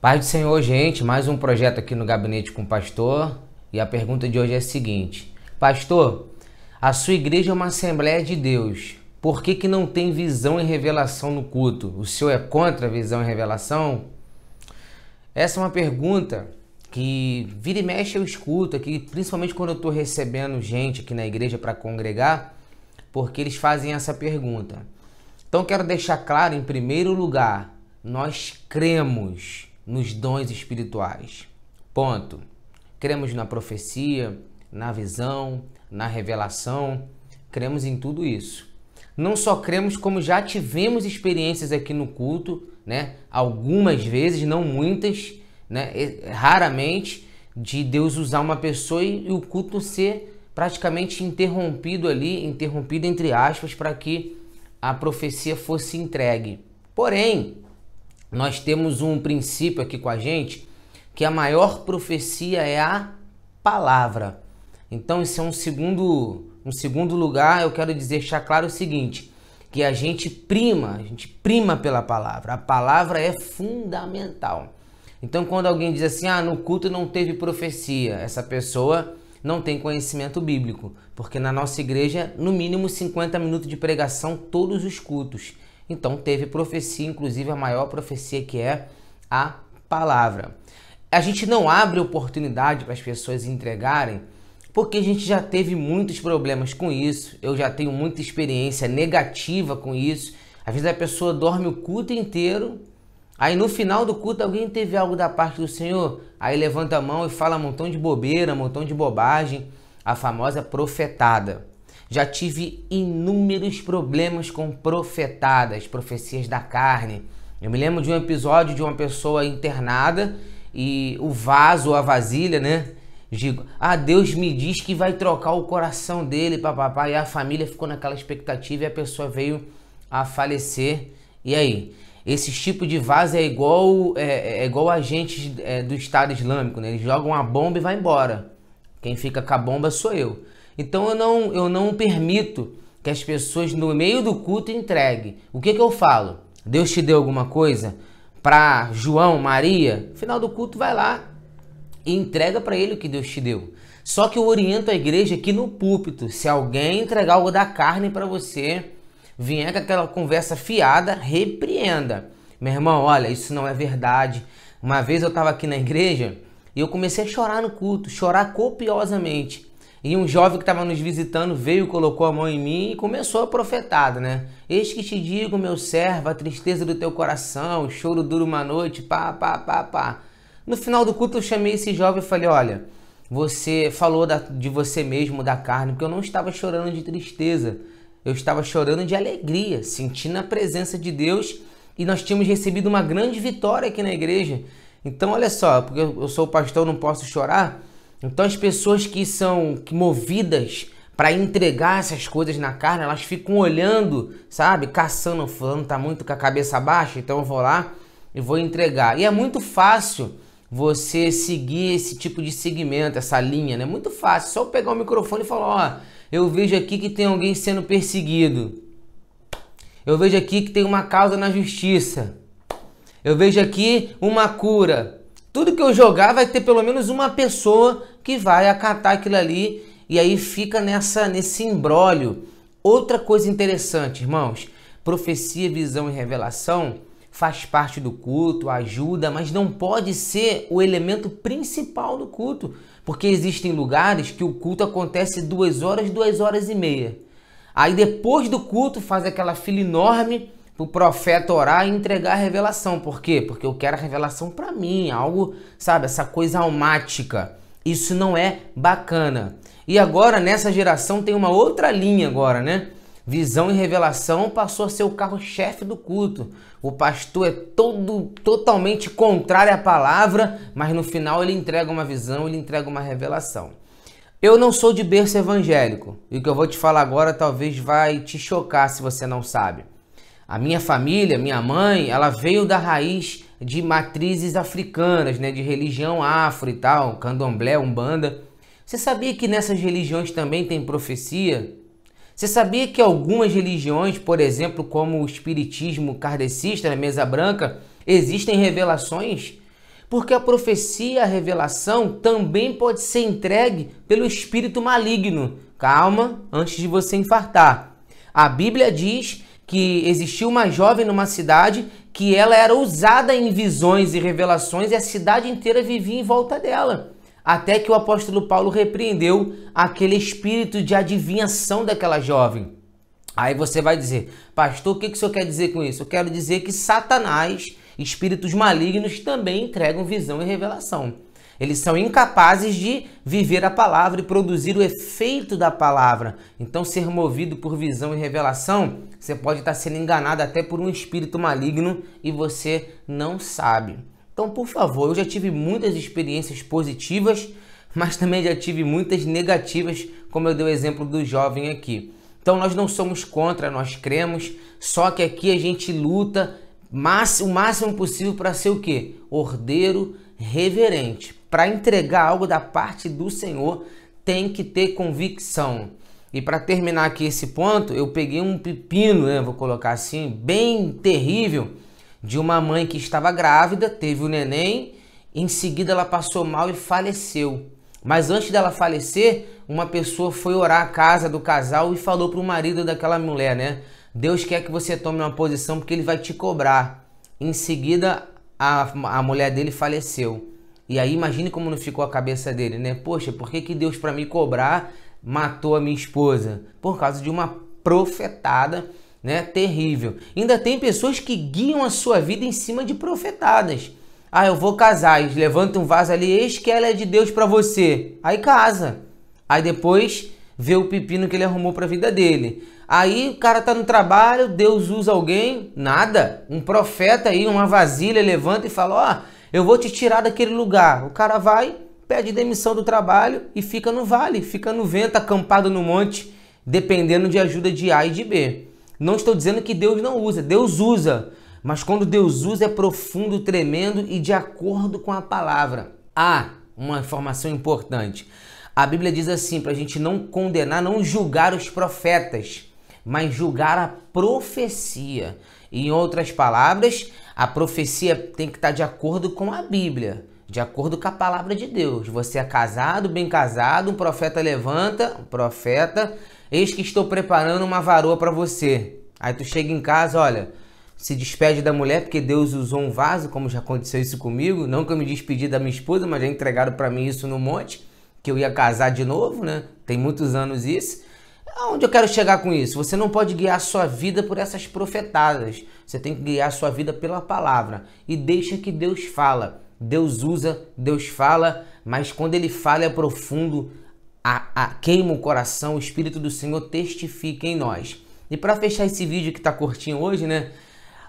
Paz do Senhor, gente, mais um projeto aqui no Gabinete com o Pastor. E a pergunta de hoje é a seguinte: Pastor, a sua igreja é uma Assembleia de Deus. Por que não tem visão e revelação no culto? O senhor é contra a visão e revelação? Essa é uma pergunta que vira e mexe eu escuto aqui, principalmente quando eu estou recebendo gente aqui na igreja para congregar, porque eles fazem essa pergunta. Então quero deixar claro, em primeiro lugar, nós cremos nos dons espirituais. Ponto. Cremos na profecia, na visão, na revelação, cremos em tudo isso. Não só cremos, como já tivemos experiências aqui no culto, né? Algumas vezes, não muitas, né? Raramente, de Deus usar uma pessoa e o culto ser praticamente interrompido ali, interrompido entre aspas, para que a profecia fosse entregue. Porém, nós temos um princípio aqui com a gente, que a maior profecia é a palavra. Então, isso é um segundo lugar. Eu quero deixar claro o seguinte, que a gente prima pela palavra. A palavra é fundamental. Então, quando alguém diz assim, no culto não teve profecia, essa pessoa não tem conhecimento bíblico, porque na nossa igreja, no mínimo 50 minutos de pregação todos os cultos. Então teve profecia, inclusive a maior profecia, que é a palavra. A gente não abre oportunidade para as pessoas entregarem, porque a gente já teve muitos problemas com isso. Eu já tenho muita experiência negativa com isso. Às vezes a pessoa dorme o culto inteiro, aí no final do culto alguém teve algo da parte do Senhor, aí levanta a mão e fala um montão de bobeira, um montão de bobagem, a famosa profetada. Já tive inúmeros problemas com profetadas, profecias da carne. Eu me lembro de um episódio de uma pessoa internada e o vaso, a vasilha, né? Digo, Deus me diz que vai trocar o coração dele, papapá. E a família ficou naquela expectativa e a pessoa veio a falecer. E aí? Esse tipo de vaso é igual agentes do Estado Islâmico, né? Eles jogam uma bomba e vai embora. Quem fica com a bomba sou eu. Então eu não permito que as pessoas no meio do culto entreguem. O que eu falo? Deus te deu alguma coisa? Para João, Maria? No final do culto vai lá e entrega para ele o que Deus te deu. Só que eu oriento a igreja aqui no púlpito. Se alguém entregar algo da carne para você, vier com aquela conversa fiada, repreenda. Meu irmão, olha, isso não é verdade. Uma vez eu estava aqui na igreja e eu comecei a chorar no culto, chorar copiosamente. E um jovem que estava nos visitando veio, colocou a mão em mim e começou a profetada, né? Eis que te digo, meu servo, a tristeza do teu coração, o choro dura uma noite, pá. No final do culto eu chamei esse jovem e falei, olha, você falou de você mesmo, da carne, porque eu não estava chorando de tristeza, eu estava chorando de alegria, sentindo a presença de Deus, e nós tínhamos recebido uma grande vitória aqui na igreja. Então olha só, porque eu sou pastor, não posso chorar. Então as pessoas que são movidas para entregar essas coisas na carne, elas ficam olhando, sabe, caçando, fulano tá muito com a cabeça baixa, então eu vou lá e vou entregar. E é muito fácil você seguir esse tipo de segmento, essa linha, né? Muito fácil, só pegar o microfone e falar, eu vejo aqui que tem alguém sendo perseguido. Eu vejo aqui que tem uma causa na justiça. Eu vejo aqui uma cura. Tudo que eu jogar vai ter pelo menos uma pessoa que vai acatar aquilo ali e aí fica nesse imbróglio. Outra coisa interessante, irmãos, profecia, visão e revelação faz parte do culto, ajuda, mas não pode ser o elemento principal do culto, porque existem lugares que o culto acontece 2 horas, 2h30. Aí depois do culto faz aquela fila enorme o profeta orar e entregar a revelação. Por quê? Porque eu quero a revelação para mim, algo, sabe, essa coisa almática. Isso não é bacana. E agora, nessa geração, tem uma outra linha agora, né? Visão e revelação passou a ser o carro-chefe do culto. O pastor é totalmente contrário à palavra, mas no final ele entrega uma visão, ele entrega uma revelação. Eu não sou de berço evangélico. E o que eu vou te falar agora talvez vai te chocar se você não sabe. A minha família, minha mãe, ela veio da raiz de matrizes africanas, né, de religião afro e tal, candomblé, umbanda. Você sabia que nessas religiões também tem profecia? Você sabia que algumas religiões, por exemplo, como o espiritismo kardecista, na mesa branca, existem revelações? Porque a profecia, a revelação também pode ser entregue pelo espírito maligno. Calma, antes de você infartar. A Bíblia diz que existiu uma jovem numa cidade que ela era usada em visões e revelações e a cidade inteira vivia em volta dela. Até que o apóstolo Paulo repreendeu aquele espírito de adivinhação daquela jovem. Aí você vai dizer, pastor, o que o senhor quer dizer com isso? Eu quero dizer que Satanás, espíritos malignos, também entregam visão e revelação. Eles são incapazes de viver a palavra e produzir o efeito da palavra. Então, ser movido por visão e revelação, você pode estar sendo enganado até por um espírito maligno e você não sabe. Então, por favor, eu já tive muitas experiências positivas, mas também já tive muitas negativas, como eu dei o exemplo do jovem aqui. Então, nós não somos contra, nós cremos, só que aqui a gente luta o máximo possível para ser o quê? Ordeiro, reverente. Para entregar algo da parte do Senhor, tem que ter convicção. E para terminar aqui esse ponto, eu peguei um pepino, né, vou colocar assim, bem terrível, de uma mãe que estava grávida, teve o neném, em seguida ela passou mal e faleceu. Mas antes dela falecer, uma pessoa foi orar à casa do casal e falou para o marido daquela mulher, né? Deus quer que você tome uma posição porque ele vai te cobrar. Em seguida, a mulher dele faleceu. E aí imagine como não ficou a cabeça dele, né? Poxa, por que Deus para me cobrar matou a minha esposa? Por causa de uma profetada, né? Terrível. Ainda tem pessoas que guiam a sua vida em cima de profetadas. Ah, eu vou casar, eles levantam um vaso ali, eis que ela é de Deus para você. Aí casa. Aí depois vê o pepino que ele arrumou para a vida dele. Aí o cara tá no trabalho, Deus usa alguém, nada. Um profeta aí, uma vasilha, levanta e fala, ó, eu vou te tirar daquele lugar. O cara vai, pede demissão do trabalho e fica no vale, fica no vento, acampado no monte, dependendo de ajuda de A e de B. Não estou dizendo que Deus não usa, Deus usa. Mas quando Deus usa é profundo, tremendo e de acordo com a palavra. Ah, uma informação importante. A Bíblia diz assim, para a gente não condenar, não julgar os profetas, mas julgar a profecia. E, em outras palavras, a profecia tem que estar de acordo com a Bíblia, de acordo com a palavra de Deus. Você é casado, bem casado, um profeta levanta, profeta, eis que estou preparando uma varoa para você. Aí tu chega em casa, olha, se despede da mulher, porque Deus usou um vaso, como já aconteceu isso comigo. Não que eu me despedi da minha esposa, mas já entregaram para mim isso no monte, que eu ia casar de novo, né? Tem muitos anos isso. Aonde eu quero chegar com isso? Você não pode guiar a sua vida por essas profetadas. Você tem que guiar a sua vida pela palavra. E deixa que Deus fala. Deus usa, Deus fala, mas quando Ele fala é profundo, queima o coração, o Espírito do Senhor testifica em nós. E para fechar esse vídeo que está curtinho hoje, né?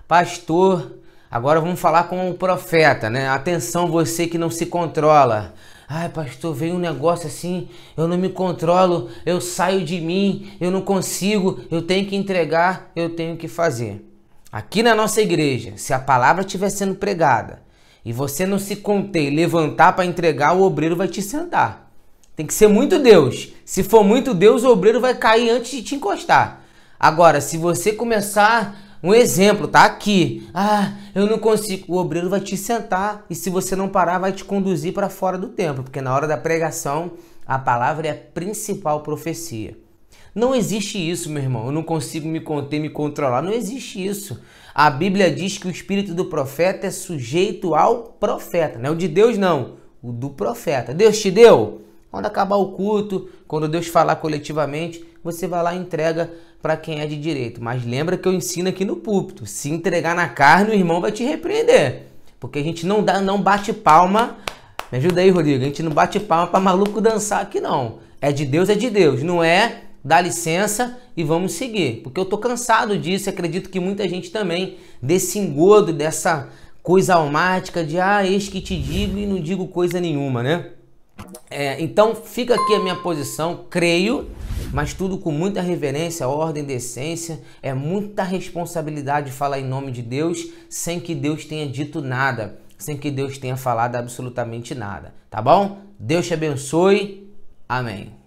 Pastor, agora vamos falar com o profeta, né? Atenção, você que não se controla. Ai, pastor, veio um negócio assim, eu não me controlo, eu saio de mim, eu não consigo, eu tenho que entregar, eu tenho que fazer. Aqui na nossa igreja, se a palavra estiver sendo pregada e você não se conter, levantar para entregar, o obreiro vai te sentar. Tem que ser muito Deus. Se for muito Deus, o obreiro vai cair antes de te encostar. Agora, se você começar... Um exemplo, tá aqui. Ah, eu não consigo. O obreiro vai te sentar e se você não parar, vai te conduzir para fora do templo, porque na hora da pregação, a palavra é a principal profecia. Não existe isso, meu irmão. Eu não consigo me conter, me controlar. Não existe isso. A Bíblia diz que o espírito do profeta é sujeito ao profeta. Não é o de Deus, não. O do profeta. Deus te deu? Quando acabar o culto, quando Deus falar coletivamente, você vai lá e entrega para quem é de direito. Mas lembra que eu ensino aqui no púlpito. Se entregar na carne, o irmão vai te repreender. Porque a gente não bate palma. Me ajuda aí, Rodrigo. A gente não bate palma para maluco dançar aqui, não. É de Deus, é de Deus. Não é, dá licença e vamos seguir. Porque eu tô cansado disso. Acredito que muita gente também, desse engodo, dessa coisa almática de, eis que te digo e não digo coisa nenhuma, né? Então fica aqui a minha posição, creio, mas tudo com muita reverência, ordem, decência. É muita responsabilidade falar em nome de Deus sem que Deus tenha dito nada, sem que Deus tenha falado absolutamente nada, tá bom? Deus te abençoe, amém.